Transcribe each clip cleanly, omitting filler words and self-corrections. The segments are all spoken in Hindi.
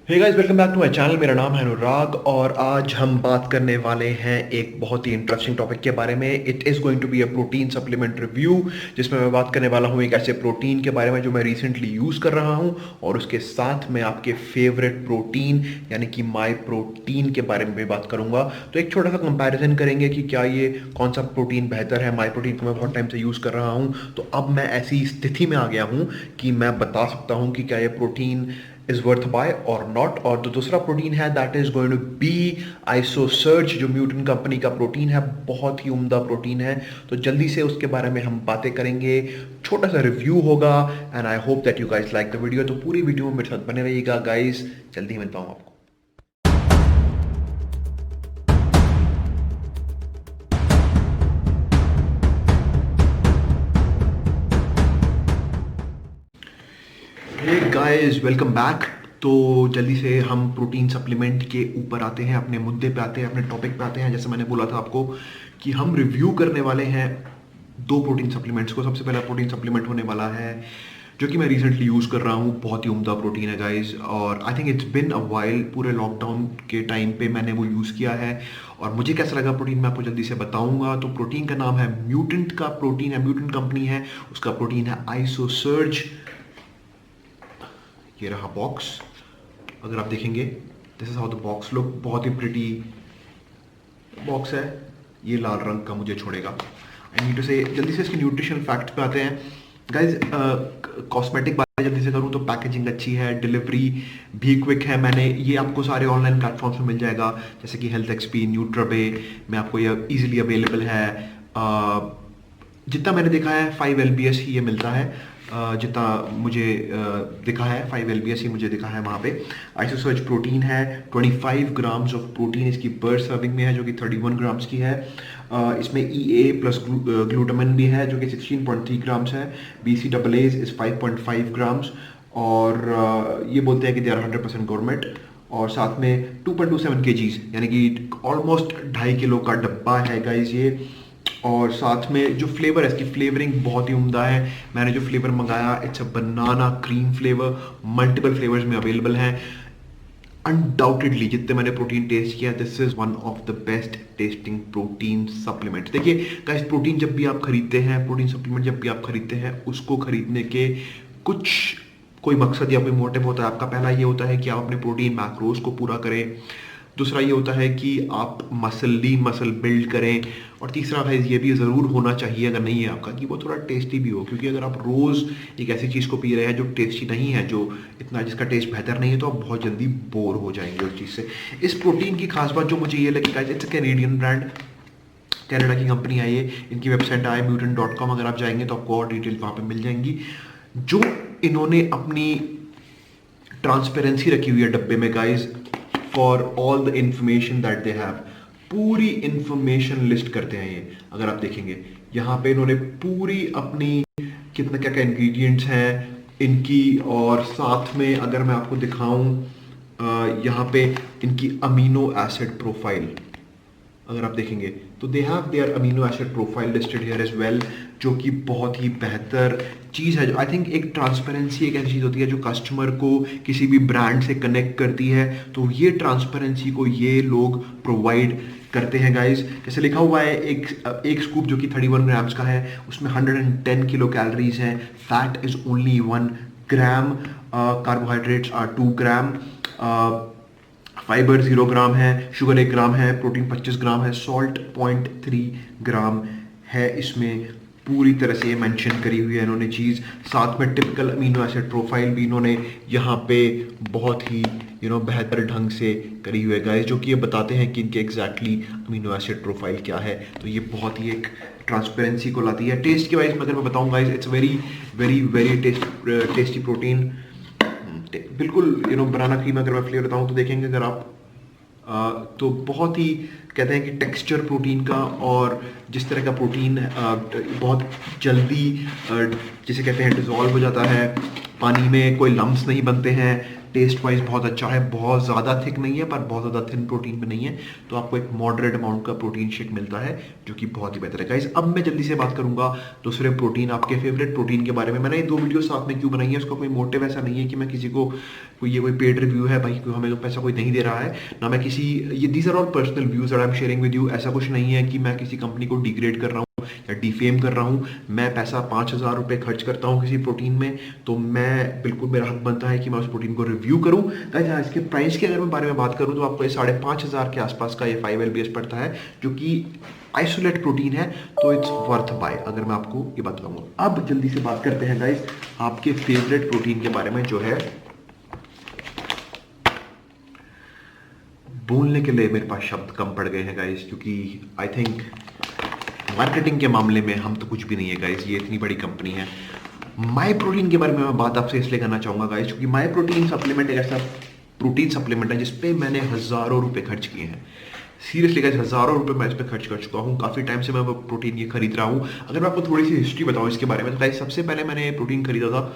Hey guys, welcome back to my channel. मेरा नाम है अनुराग और आज हम बात करने वाले हैं एक बहुत ही इंटरेस्टिंग टॉपिक के बारे में। It is going to be a protein supplement review, जिसमें मैं बात करने वाला हूं एक ऐसे प्रोटीन के बारे में जो मैं रिसेंटली यूज़ कर रहा हूं, और उसके साथ मैं आपके फेवरेट प्रोटीन यानी कि माई प्रोटीन के बारे में भी बात करूंगा। तो एक छोटा सा कंपैरिजन करेंगे कि क्या ये कौन सा प्रोटीन बेहतर है। माई प्रोटीन को मैं बहुत टाइम से यूज़ कर रहा हूँ, तो अब मैं ऐसी स्थिति में आ गया हूँ कि मैं बता सकता हूँ कि क्या ये प्रोटीन इज वर्थ बाय और नॉट। और जो दूसरा प्रोटीन है that is going to be आइसोसर्ज, जो म्यूटेंट कंपनी का प्रोटीन है, बहुत ही उम्दा प्रोटीन है। तो जल्दी से उसके बारे में हम बातें करेंगे, छोटा सा रिव्यू होगा, and I hope that you guys like the video. तो पूरी वीडियो में मेरे साथ बने रहिएगा गाइस, जल्दी ही मिलता हूँ आपको। Hey guys, welcome back. तो जल्दी से हम प्रोटीन सप्लीमेंट के ऊपर आते हैं, अपने मुद्दे पे आते हैं, अपने टॉपिक पे आते हैं। जैसे मैंने बोला था आपको कि हम रिव्यू करने वाले हैं दो प्रोटीन सप्लीमेंट्स को। सबसे पहला प्रोटीन सप्लीमेंट होने वाला है जो कि मैं रिसेंटली यूज़ कर रहा हूँ, बहुत ही उम्दा प्रोटीन है गाइस, और I think it's been a while. पूरे लॉकडाउन के टाइम पे मैंने वो यूज़ किया है और मुझे कैसा लगा प्रोटीन मैं आपको जल्दी से बताऊंगा। तो प्रोटीन का नाम है म्यूटेंट का प्रोटीन है, म्यूटेंट कंपनी है, उसका प्रोटीन है आइसोसर्ज। ये रहा बॉक्स, अगर आप देखेंगे this is how the box look. बहुत ही प्रिटी बॉक्स है, ये लाल रंग का मुझे छोड़ेगा। आई नीड टू से जल्दी से इसके न्यूट्रिशन फैक्ट पे आते हैं गाइज। कॉस्मेटिक बात जल्दी से करूँ तो पैकेजिंग अच्छी है, डिलीवरी भी क्विक है। मैंने ये आपको सारे ऑनलाइन प्लेटफॉर्म्स में मिल जाएगा, जैसे कि हेल्थ एक्सपी, न्यूट्राबे में आपको ये इजीली अवेलेबल है। जितना मैंने देखा है 5 LBS ही ये मिलता है। जितना मुझे दिखा है 5 LBS ही मुझे दिखा है वहाँ पे। आइसोसर्ज प्रोटीन है, 25 ग्राम्स ऑफ प्रोटीन इसकी पर सर्विंग में है, जो कि 31 ग्राम्स की है। इसमें EA प्लस ग्लूटामिन भी है, जो कि 16.3 ग्राम्स है। BCAA इज 5.5 ग्राम्स, और ये बोलते हैं कि दे आर 100% गवर्नमेंट। और साथ में 2.27 kgs, यानी कि ऑलमोस्ट 2.5 किलो का डब्बा है गाइज ये। और साथ में जो फ्लेवर है, इसकी फ्लेवरिंग बहुत ही उम्दा है। मैंने जो फ्लेवर मंगाया it's a banana cream flavour, multiple flavours में अवेलेबल हैं। अनडाउटेडली जितने मैंने प्रोटीन टेस्ट किया, this is one of the best testing protein supplement. देखिए गाइस, प्रोटीन जब भी आप खरीदते हैं, प्रोटीन सप्लीमेंट जब भी आप खरीदते हैं, उसको खरीदने के कुछ कोई मकसद या कोई मोटिव होता है आपका। पहला ये होता है कि आप अपने प्रोटीन मैक्रोज को पूरा करें, दूसरा ये होता है कि आप मसल बिल्ड करें, और तीसरा गाइस ये भी ज़रूर होना चाहिए, अगर नहीं है आपका, कि वो थोड़ा टेस्टी भी हो। क्योंकि अगर आप रोज़ एक ऐसी चीज़ को पी रहे हैं जो टेस्टी नहीं है, जो इतना जिसका टेस्ट बेहतर नहीं है, तो आप बहुत जल्दी बोर हो जाएंगे उस चीज़ से। इस प्रोटीन की खास बात जो मुझे ये लगी guys, it's a Canadian brand, Canada की कंपनी है ये। इनकी वेबसाइट है mutant.com, अगर आप जाएंगे तो आपको और डिटेल वहाँ पे मिल जाएंगी। जो इन्होंने अपनी ट्रांसपेरेंसी रखी हुई है डब्बे में guys, for all the information that they have, पूरी इंफॉर्मेशन लिस्ट करते हैं ये। अगर आप देखेंगे यहाँ पे इन्होंने पूरी अपनी कितना क्या क्या इंग्रेडिएंट्स हैं इनकी, और साथ में अगर मैं आपको दिखाऊं यहाँ पे इनकी अमीनो एसिड प्रोफाइल अगर आप देखेंगे तो they have there amino acid profile listed here as well, जो कि बहुत ही बेहतर चीज़ है। आई थिंक एक ट्रांसपेरेंसी एक ऐसी चीज़ होती है जो कस्टमर को किसी भी ब्रांड से कनेक्ट करती है, तो ये ट्रांसपेरेंसी को ये लोग प्रोवाइड करते हैं गाइस। जैसे लिखा हुआ है एक स्कूप जो कि 31 ग्राम्स का है, उसमें 110 किलो कैलोरीज हैं, fat is only 1 gram, carbohydrates are 2 gram, fibre 0 gram है, शुगर 1 ग्राम है, प्रोटीन 25 ग्राम है, सॉल्ट 0.3 ग्राम है। इसमें पूरी तरह से ये मेंशन करी हुई है इन्होंने चीज़। साथ में टिपिकल अमीनो एसिड प्रोफाइल भी इन्होंने यहाँ पे बहुत ही बेहतर ढंग से करी हुई है गाइस, जो कि ये बताते हैं कि इनके एग्जैक्टली अमीनो एसिड प्रोफाइल क्या है। तो ये बहुत ही एक ट्रांसपेरेंसी को लाती है। टेस्ट के वाइज अगर मैं बताऊँ guys, it's very very very tasty protein, बिल्कुल बनाना क्रीम। अगर मैं फ्लेवर बताऊँ तो देखेंगे अगर आप तो बहुत ही कहते हैं कि टेक्सचर प्रोटीन का, और जिस तरह का प्रोटीन बहुत जल्दी जिसे कहते हैं डिज़ोल्व हो जाता है पानी में, कोई लम्स नहीं बनते हैं, टेस्ट वाइज बहुत अच्छा है, बहुत ज़्यादा थिक नहीं है पर बहुत ज़्यादा थिन प्रोटीन भी नहीं है, तो आपको एक मॉडरेट अमाउंट का प्रोटीन शेक मिलता है जो कि बहुत ही बेहतर है गाइस। अब मैं जल्दी से बात करूंगा दूसरे प्रोटीन, आपके फेवरेट प्रोटीन के बारे में। मैंने ये 2 वीडियो साथ में क्यों बनाई है, उसका कोई मोटिव ऐसा नहीं है कि मैं किसी को कोई पेड रिव्यू है भाई, हमें तो पैसा कोई नहीं दे रहा है ना, मैं किसी ये these are all personal views that I am sharing with you. ऐसा कुछ नहीं है कि मैं किसी कंपनी को डिग्रेड कर रहा हूँ या डिफेम कर रहा हूँ। मैं पैसा 5,000 रुपये खर्च करता हूँ किसी प्रोटीन में, तो मैं बिल्कुल मेरा हक बनता है कि मैं उस प्रोटीन को रिव्यू करूँ। गाइस इसके प्राइस के अगर मैं बारे में बात करूँ तो आपको ये 5,500 के आसपास का ये 5 LBS पड़ता है, जो कि आइसोलेट प्रोटीन है, तो इट्स वर्थ बाय, अगर मैं आपको ये बात बताऊंगा। अब जल्दी से बात करते हैं गाइस आपके फेवरेट प्रोटीन के बारे में, जो है बोलने के लिए मेरे पास शब्द कम पड़ गए हैं गाइस, क्योंकि आई थिंक मार्केटिंग के मामले में हम तो कुछ भी नहीं है गाइस, ये इतनी बड़ी कंपनी है। माई प्रोटीन के बारे में मैं बात आपसे इसलिए करना चाहूंगा गाइस, क्योंकि माई प्रोटीन सप्लीमेंट एक ऐसा प्रोटीन सप्लीमेंट है जिसपे मैंने हज़ारों रुपए खर्च किए हैं। सीरियसली गाइस, हज़ारों रुपए मैं इस पर खर्च कर चुका हूँ, काफ़ी टाइम से मैं वो प्रोटीन ये खरीद रहा हूँ। अगर मैं आपको थोड़ी सी हिस्ट्री बताऊँ इसके बारे में, तो गाइस सबसे पहले मैंने ये प्रोटीन खरीदा था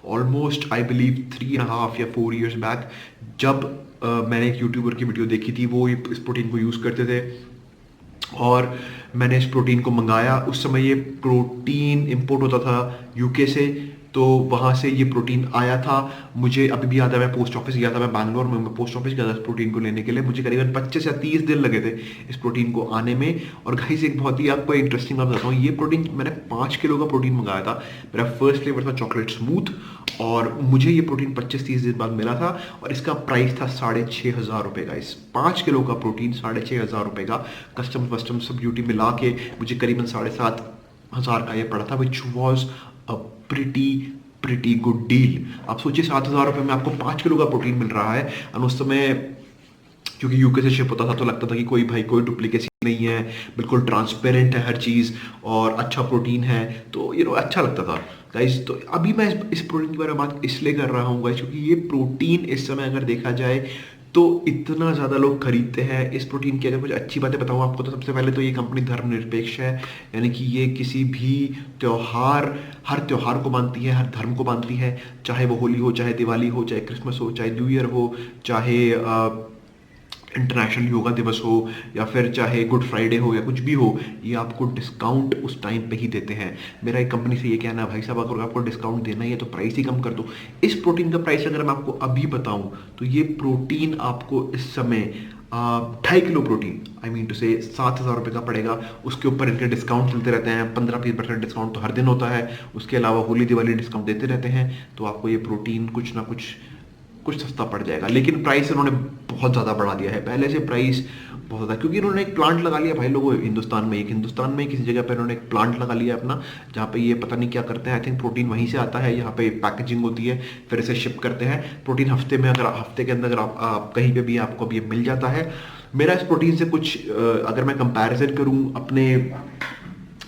ऑलमोस्ट आई बिलीव 3.5 या 4 ईयर्स बैक, जब मैंने एक यूट्यूबर की वीडियो देखी थी, वो इस प्रोटीन को यूज़ करते थे और मैंने इस प्रोटीन को मंगाया। उस समय ये प्रोटीन इंपोर्ट होता था यूके से, तो वहाँ से ये प्रोटीन आया था। मुझे अभी भी याद है, मैं पोस्ट ऑफिस गया था, मैं बैंगलोर में, मैं पोस्ट ऑफिस गया था इस प्रोटीन को लेने के लिए। मुझे करीबन 25 या 30 दिन लगे थे इस प्रोटीन को आने में। और गाइस एक बहुत ही आपको इंटरेस्टिंग बात बताता हूँ, ये प्रोटीन मैंने 5 किलो का प्रोटीन मंगाया था। मेरा फर्स्ट फ्लेवर था चॉकलेट स्मूथ, और मुझे ये प्रोटीन 25-30 दिन बाद मिला था, और इसका प्राइस था 6,500 रुपये गाइस। 5 किलो का प्रोटीन 6,500 रुपये का, कस्टम वस्टम सब ड्यूटी मिला के मुझे करीबन 7,500 का ये पड़ा था, which was a pretty good deal. आप सोचिए 7,000 रुपये में आपको 5 किलो का प्रोटीन मिल रहा है। और उस समय क्योंकि यूके से शिप होता था, तो लगता था कि कोई डुप्लीकेसी नहीं है, बिल्कुल ट्रांसपेरेंट है हर चीज़, और अच्छा प्रोटीन है, तो अच्छा लगता था गाइस। तो अभी मैं इस प्रोटीन के बारे में बात इसलिए कर रहा हूँ गाइस, क्योंकि ये प्रोटीन इस समय अगर देखा जाए तो इतना ज़्यादा लोग खरीदते हैं इस प्रोटीन की। अगर कुछ अच्छी बातें बताऊँ आपको, तो सबसे पहले तो ये कंपनी धर्मनिरपेक्ष है, यानी कि ये किसी भी हर त्योहार को मानती है, हर धर्म को मानती है, चाहे वो होली हो, चाहे दिवाली हो, चाहे क्रिसमस हो, चाहे न्यू ईयर हो, चाहे इंटरनेशनल योगा दिवस हो, या फिर चाहे गुड फ्राइडे हो, या कुछ भी हो, ये आपको डिस्काउंट उस टाइम पे ही देते हैं। मेरा एक कंपनी से ये कहना है, भाई साहब अगर आपको डिस्काउंट देना ही है तो प्राइस ही कम कर दो। इस प्रोटीन का प्राइस अगर मैं आपको अभी बताऊं, तो ये प्रोटीन आपको इस समय 2.5 kilo protein, I mean two से 7,000 रुपये का पड़ेगा। उसके ऊपर इनके डिस्काउंट चलते रहते हैं, 15-20% डिस्काउंट तो हर दिन होता है। उसके अलावा होली दिवाली डिस्काउंट देते रहते हैं, तो आपको ये प्रोटीन कुछ ना कुछ सस्ता पड़ जाएगा। लेकिन प्राइस इन्होंने बहुत ज़्यादा बढ़ा दिया है, पहले से प्राइस बहुत ज़्यादा, क्योंकि इन्होंने एक प्लांट लगा लिया भाई लोगों हिंदुस्तान में किसी जगह पर इन्होंने एक प्लांट लगा लिया अपना, जहाँ पे ये पता नहीं क्या करते हैं। आई थिंक प्रोटीन वहीं से आता है, यहाँ पे पैकेजिंग होती है, फिर इसे शिप करते हैं। प्रोटीन हफ्ते के अंदर अगर आप कहीं पे भी आपको अब ये मिल जाता है। मेरा इस प्रोटीन से कुछ अगर मैं कंपैरिजन करूँ अपने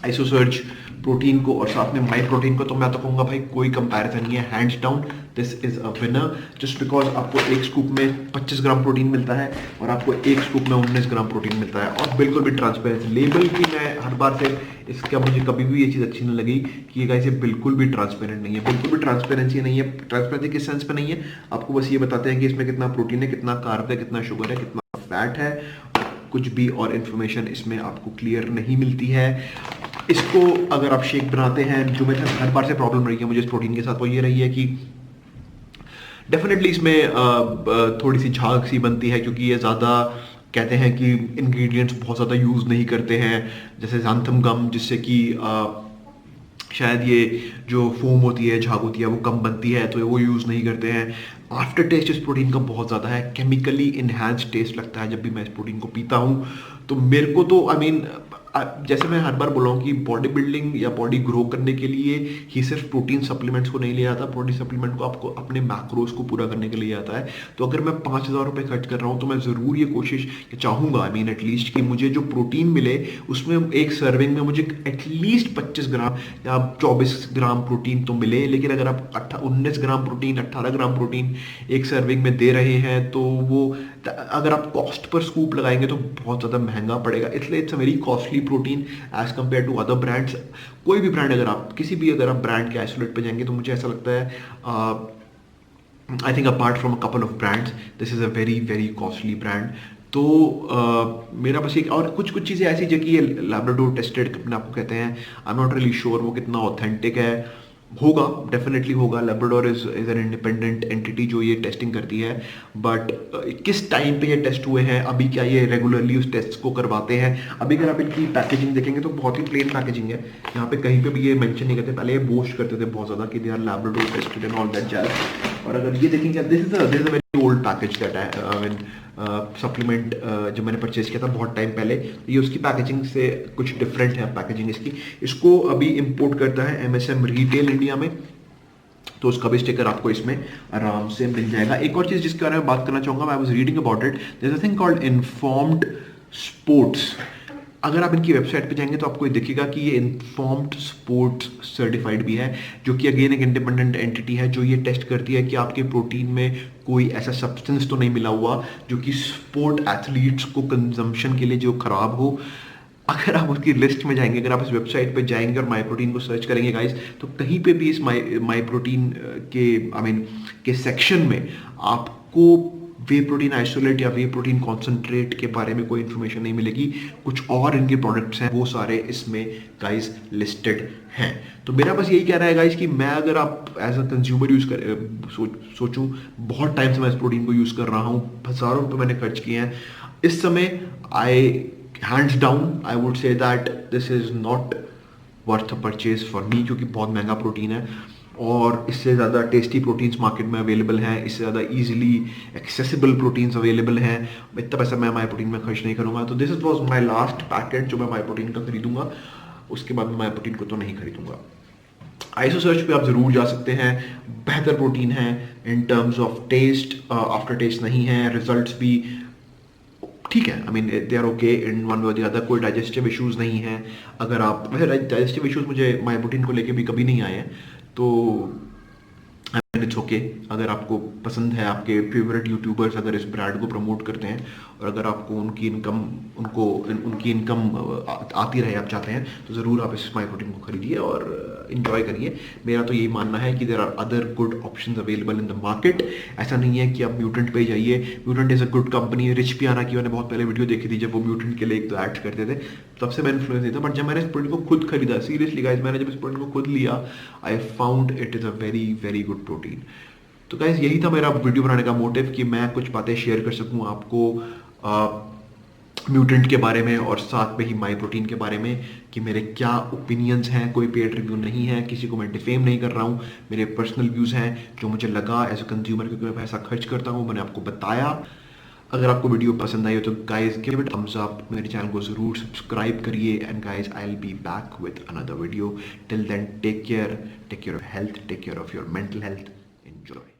आइसोसर्ज प्रोटीन को और साथ में माई प्रोटीन को, तो मैं तो कहूँगा भाई कोई कंपैरिजन नहीं है, hands down this is a winner. Just because आपको एक स्कूप में 25 ग्राम प्रोटीन मिलता है और आपको एक स्कूप में 19 ग्राम प्रोटीन मिलता है, और बिल्कुल भी ट्रांसपेरेंसी। लेबल की मैं हर बार से इसका मुझे कभी भी ये चीज़ अच्छी नहीं लगी कि ये गाइस ये बिल्कुल भी ट्रांसपेरेंट नहीं है, बिल्कुल भी ट्रांसपेरेंसी नहीं है। ट्रांसपेरेंसी किस सेंस पे नहीं है, आपको बस ये बताते हैं कि इसमें कितना प्रोटीन है, कितना कार्ब है, कितना शुगर है, कितना फैट है, कुछ भी और इन्फॉर्मेशन इसमें आपको क्लियर नहीं मिलती है। इसको अगर आप शेक बनाते हैं, जो मेरे साथ हर बार से प्रॉब्लम रही है मुझे इस प्रोटीन के साथ, वो ये रही है कि डेफिनेटली इसमें थोड़ी सी झाग सी बनती है, क्योंकि ये ज़्यादा कहते हैं कि इंग्रेडिएंट्स बहुत ज़्यादा यूज़ नहीं करते हैं, जैसे ज़ैंथम गम, जिससे कि शायद ये जो फोम होती है, झाग होती है, वो कम बनती है, तो वो यूज़ नहीं करते हैं। आफ्टर टेस्ट इस प्रोटीन का बहुत ज़्यादा है, केमिकली इन्हांस्ड टेस्ट लगता है जब भी मैं इस प्रोटीन को पीता हूँ। तो मेरे को तो आई मीन जैसे मैं हर बार बोला हूँ कि बॉडी बिल्डिंग या बॉडी ग्रो करने के लिए ही सिर्फ प्रोटीन सप्लीमेंट्स को नहीं लिया जाता, प्रोटीन सप्लीमेंट को आपको अपने मैक्रोज को पूरा करने के लिए आता है। तो अगर मैं 5,000 रुपये खर्च कर रहा हूँ, तो मैं ज़रूर ये कोशिश चाहूँगा, आई मीन एटलीस्ट, कि मुझे जो प्रोटीन मिले उसमें एक सर्विंग में मुझे एटलीस्ट 25 ग्राम या 24 ग्राम प्रोटीन तो मिले। लेकिन अगर आप 19 ग्राम प्रोटीन, 18 ग्राम प्रोटीन एक सर्विंग में दे रहे हैं, तो वो अगर आप कॉस्ट पर स्कूप लगाएंगे तो बहुत ज़्यादा महंगा पड़ेगा। इसलिए it's a very costly protein as compare to other brands. कोई भी ब्रांड, अगर आप किसी भी अगर आप ब्रांड के आइसोलेट पे जाएंगे, तो मुझे ऐसा लगता है I think apart from a couple of brands, this is a very very costly brand. तो मेरा बस एक और कुछ कुछ चीज़ें ऐसी जो कि ये लैब्राडोर टेस्टेड अपने आप को कहते हैं, I am not really sure वो कितना ऑथेंटिक है। होगा, डेफिनेटली होगा। Labrador is an independent entity जो ये टेस्टिंग करती है, बट किस टाइम पे ये टेस्ट हुए हैं, अभी क्या ये रेगुलरली उस टेस्ट को करवाते हैं? अभी अगर आप इनकी पैकेजिंग देखेंगे तो बहुत ही प्लेन पैकेजिंग है, यहाँ पे कहीं पे भी ये मेंशन नहीं करते। पहले ये बोस्ट करते थे बहुत ज़्यादा कि they are labrador tested and all that jazz, और अगर ये देखेंगे this is a very old package that I mean supplement जो मैंने परचेज किया था बहुत टाइम पहले, ये उसकी पैकेजिंग से कुछ डिफरेंट है पैकेजिंग इसकी। इसको अभी इंपोर्ट करता है एमएसएम रिटेल इंडिया में, तो उसका भी स्टिकर आपको इसमें आराम से मिल जाएगा। एक और चीज़ जिसके बारे में बात करना चाहूँगा, I was reading about it, there is a thing called informed sports. अगर आप इनकी वेबसाइट पे जाएंगे तो आपको ये दिखेगा कि ये इन्फॉर्म्ड स्पोर्ट्स सर्टिफाइड भी है, जो कि अगेन एक इंडिपेंडेंट एंटिटी है जो ये टेस्ट करती है कि आपके प्रोटीन में कोई ऐसा सब्सटेंस तो नहीं मिला हुआ जो कि स्पोर्ट एथलीट्स को कंजम्पशन के लिए जो खराब हो। अगर आप उसकी लिस्ट में जाएंगे, अगर आप इस वेबसाइट पे जाएंगे और माई प्रोटीन को सर्च करेंगे गाइस, तो कहीं पे भी इस माई प्रोटीन के के सेक्शन में आपको वे प्रोटीन आइसोलेट या वे प्रोटीन कॉन्सेंट्रेट के बारे में कोई इन्फॉर्मेशन नहीं मिलेगी। कुछ और इनके प्रोडक्ट्स हैं वो सारे इसमें गाइस लिस्टेड हैं। तो मेरा बस यही कहना है गाइस कि मैं, अगर आप एज अ कंज्यूमर यूज़ कर सोचूं, बहुत टाइम से मैं इस प्रोटीन को यूज़ कर रहा हूँ, हज़ारों रुपये मैंने खर्च किए हैं। इस समय I hands down I would say that this is not worth a purchase for me, क्योंकि बहुत महंगा प्रोटीन है और इससे ज़्यादा टेस्टी प्रोटीन्स मार्केट में अवेलेबल हैं, इससे ज़्यादा इजीली एक्सेसिबल प्रोटीन्स अवेलेबल हैं। इतना पैसा मैं माई प्रोटीन में खर्च नहीं करूँगा। तो this was my last packet जो मैं माई प्रोटीन का खरीदूंगा, उसके बाद मैं माई प्रोटीन को तो नहीं खरीदूंगा। आइसो सर्च पे आप ज़रूर जा सकते हैं, बेहतर प्रोटीन है in terms of taste, after taste नहीं है, रिजल्ट्स भी ठीक है। I mean they are okay in one way और द अदर, कोई डाइजेस्टिव इश्यूज़ नहीं है। अगर आप, वैसे डाइजेस्टिव इश्यूज़ मुझे माई प्रोटीन को लेके भी कभी नहीं आए हैं, तो इट्स ओके। अगर आपको पसंद है, आपके फेवरेट यूट्यूबर्स अगर इस ब्रांड को प्रमोट करते हैं और अगर आपको उनकी इनकम आती रहे, आप चाहते हैं, तो ज़रूर आप इस माई प्रोटीन को खरीदिए और इन्जॉय करिए। मेरा तो यही मानना है कि there are other good options available in the market. ऐसा नहीं है कि आप म्यूटेंट पे जाइए, Mutant is a good company. Rich Piana की मैंने बहुत पहले वीडियो देखी थी जब वो म्यूटेंट के लिए एक दो एड्स करते थे, तब से मैं इन्फ्लुएंस नहीं था। बट जब मैंने इस प्रोटीन को खुद खरीदा, सीरियसली गाइस, मैंने जब इस प्रोटीन को खुद लिया, I found it is a very very good protein. तो गाइस यही था मेरा वीडियो बनाने का मोटिव, कि मैं कुछ बातें शेयर कर सकूं आपको म्यूटेंट के बारे में और साथ में ही माई प्रोटीन के बारे में, कि मेरे क्या ओपिनियंस हैं। कोई पेड रिव्यू नहीं है, किसी को मैं डिफेम नहीं कर रहा हूँ, मेरे पर्सनल व्यूज़ हैं जो मुझे लगा एज अ कंज्यूमर, क्योंकि मैं पैसा खर्च करता हूँ, मैंने आपको बताया। अगर आपको वीडियो पसंद आई हो तो guys give it thumbs up, मेरे चैनल को ज़रूर सब्सक्राइब करिए, and guys I will be back with another video. Till then take care of health, take care of your mental health, enjoy.